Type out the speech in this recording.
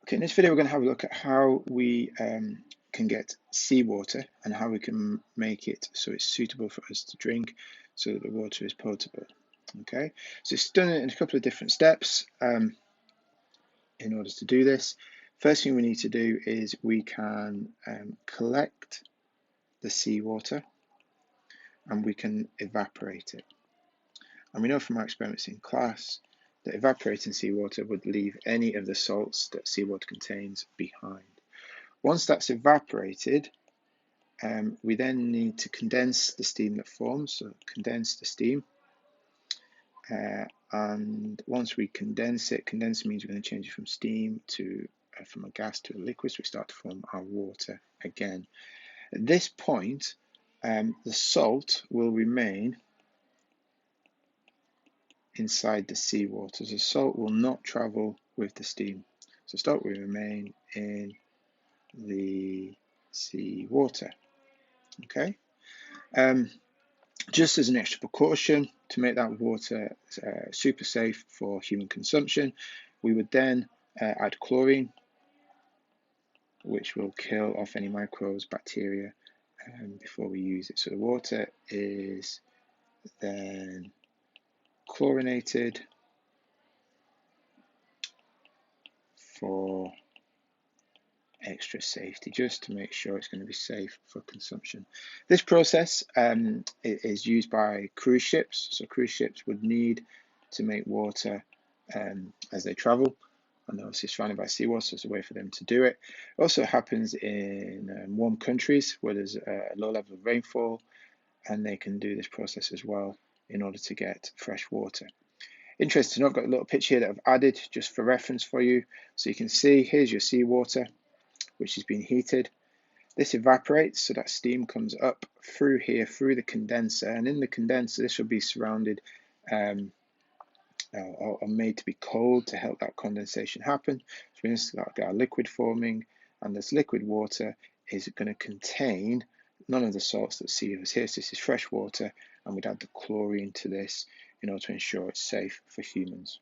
Okay, in this video, we're going to have a look at how we can get seawater and how we can make it so it's suitable for us to drink so that the water is potable. Okay, so it's done in a couple of different steps in order to do this. First thing we need to do is we can collect the seawater and we can evaporate it. And we know from our experiments in class that evaporating seawater would leave any of the salts that seawater contains behind. Once that's evaporated, we then need to condense the steam that forms, so condense the steam. And once we condense it, condense means we're going to change it from steam to from a gas to a liquid, so we start to form our water again. At this point, the salt will remain inside the seawater. The salt will not travel with the steam. So salt will remain in the seawater. Okay. Just as an extra precaution to make that water super safe for human consumption, we would then add chlorine, which will kill off any microbes, bacteria before we use it. So the water is then chlorinated for extra safety, just to make sure it's going to be safe for consumption. This process is used by cruise ships. So cruise ships would need to make water as they travel, and obviously surrounded by seawater, so it's a way for them to do it. It also happens in warm countries where there's a low level of rainfall, and they can do this process as well in order to get fresh water. Interesting, I've got a little picture here that I've added just for reference for you. So you can see, here's your seawater, which has been heated. This evaporates, so that steam comes up through here, through the condenser, and in the condenser this will be surrounded or made to be cold to help that condensation happen. So we start to get our liquid forming, and this liquid water is going to contain none of the salts that sea has here. So this is fresh water, and we'd add the chlorine to this in order to ensure it's safe for humans.